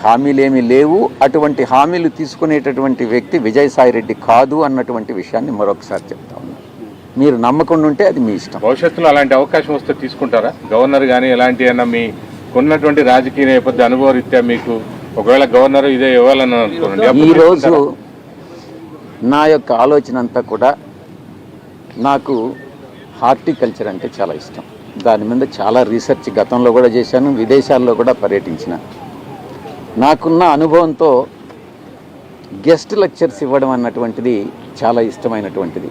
హామీలేమీ లేవు. అటువంటి హామీలు తీసుకునేటటువంటి వ్యక్తి విజయసాయిరెడ్డి కాదు అన్నటువంటి విషయాన్ని మరొకసారి చెప్తా ఉన్నాను. మీరు నమ్మకం ఉంటే అది మీ ఇష్టం. భవిష్యత్తులో అలాంటి అవకాశం వస్తే తీసుకుంటారా? గవర్నర్ కానీ ఎలాంటి అయినా మీ ఉన్నటువంటి రాజకీయ నేపథ్య అనుభవ రీత్యా మీకు ఒకవేళ గవర్నర్ ఇదే ఇవ్వాలని అనుకోండి, ఈరోజు నా యొక్క ఆలోచన అంతా కూడా నాకు హార్టికల్చర్ అంటే చాలా ఇష్టం. దాని మీద చాలా రీసెర్చ్ గతంలో కూడా చేశాను, విదేశాల్లో కూడా పర్యటించిన. నాకున్న అనుభవంతో గెస్ట్ లెక్చర్స్ ఇవ్వడం అన్నటువంటిది చాలా ఇష్టమైనటువంటిది.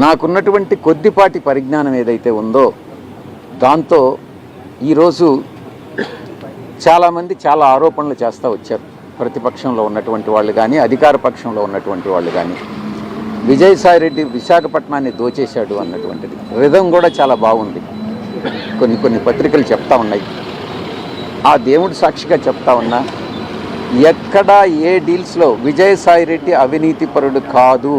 నాకున్నటువంటి కొద్దిపాటి పరిజ్ఞానం ఏదైతే ఉందో దాంతో ఈరోజు చాలామంది చాలా ఆరోపణలు చేస్తూ వచ్చారు. ప్రతిపక్షంలో ఉన్నటువంటి వాళ్ళు కానీ అధికార పక్షంలో ఉన్నటువంటి వాళ్ళు కానీ విజయసాయిరెడ్డి విశాఖపట్నాన్ని దోచేశాడు అన్నటువంటిది రిధం కూడా చాలా బాగుంది. కొన్ని పత్రికలు చెప్తా ఉన్నాయి. ఆ దేవుడి సాక్షిగా చెప్తా ఉన్నా, ఎక్కడా ఏ డీల్స్లో విజయసాయిరెడ్డి అవినీతిపరుడు కాదు.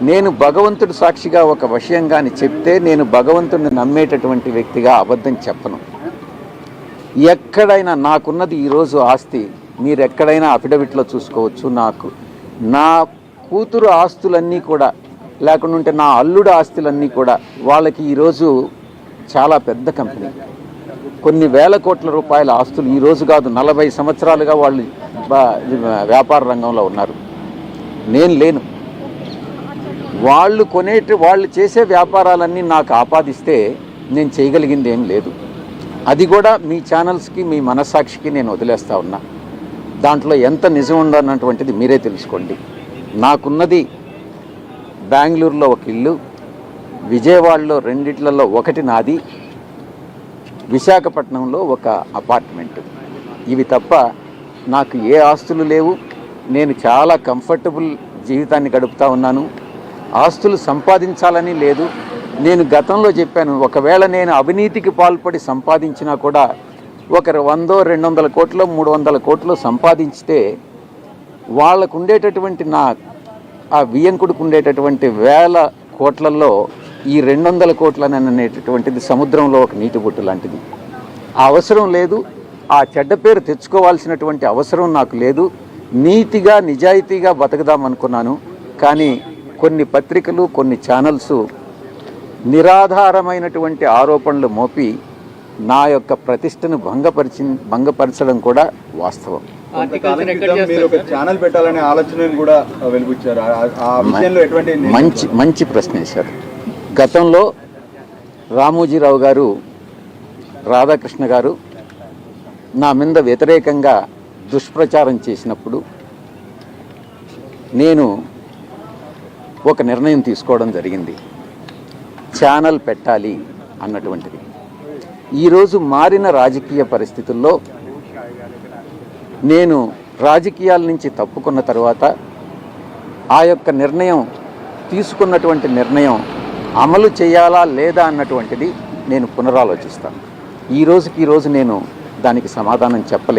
నేను భగవంతుడు సాక్షిగా ఒక విషయం కానీ చెప్తే నేను భగవంతుడిని నమ్మేటటువంటి వ్యక్తిగా అబద్ధం చెప్పను. ఎక్కడైనా నాకున్నది ఈరోజు ఆస్తి మీరు ఎక్కడైనా అఫిడవిట్లో చూసుకోవచ్చు. నా కూతురు ఆస్తులన్నీ కూడా లేకుంటే నా అల్లుడు ఆస్తులన్నీ కూడా వాళ్ళకి ఈరోజు చాలా పెద్ద కంపెనీ, కొన్ని వేల కోట్ల రూపాయల ఆస్తులు ఈరోజు కాదు 40 సంవత్సరాలుగా వాళ్ళు వ్యాపార రంగంలో ఉన్నారు. నేను లేను. వాళ్ళు చేసే వ్యాపారాలన్నీ నాకు ఆపాదిస్తే నేను చేయగలిగింది ఏం లేదు. అది కూడా మీ ఛానల్స్కి మీ మనస్సాక్షికి నేను వదిలేస్తా ఉన్నా. దాంట్లో ఎంత నిజం ఉందన్నటువంటిది మీరే తెలుసుకోండి. నాకున్నది బెంగళూరులో ఒక ఇల్లు, విజయవాడలో 2 ఒకటి నాది, విశాఖపట్నంలో ఒక అపార్ట్మెంట్. ఇవి తప్ప నాకు ఏ ఆస్తులు లేవు. నేను చాలా కంఫర్టబుల్ జీవితాన్ని గడుపుతూ ఉన్నాను. ఆస్తులు సంపాదించాలని లేదు. నేను గతంలో చెప్పాను, ఒకవేళ నేను అవినీతికి పాల్పడి సంపాదించినా కూడా ఒకరు 100, 200 కోట్లు 300 కోట్లు సంపాదించితే వాళ్ళకు ఉండేటటువంటి ఆ వియ్యంకుడికి ఉండేటటువంటి వేల కోట్లలో ఈ 200 కోట్లని అనేటటువంటిది సముద్రంలో ఒక నీటి బొట్టు లాంటిది. ఆ అవసరం లేదు. ఆ చెడ్డ పేరు తెచ్చుకోవాల్సినటువంటి అవసరం నాకు లేదు. నీతిగా నిజాయితీగా బతకదామనుకున్నాను. కానీ కొన్ని పత్రికలు కొన్ని ఛానల్స్ నిరాధారమైనటువంటి ఆరోపణలు మోపి నా యొక్క ప్రతిష్టను భంగపరచడం కూడా వాస్తవం. మంచి ప్రశ్న వేశారు. గతంలో రామోజీరావు గారు, రాధాకృష్ణ గారు నా మీద వ్యతిరేకంగా దుష్ప్రచారం చేసినప్పుడు నేను ఒక నిర్ణయం తీసుకోవడం జరిగింది, ఛానల్ పెట్టాలి అన్నటువంటిది. ఈరోజు మారిన రాజకీయ పరిస్థితుల్లో నేను రాజకీయాల నుంచి తప్పుకున్న తర్వాత ఆ యొక్క నిర్ణయం తీసుకున్నటువంటి నిర్ణయం అమలు చేయాలా లేదా అన్నటువంటిది నేను పునరాలోచిస్తాను. ఈరోజు నేను దానికి సమాధానం చెప్పలేను.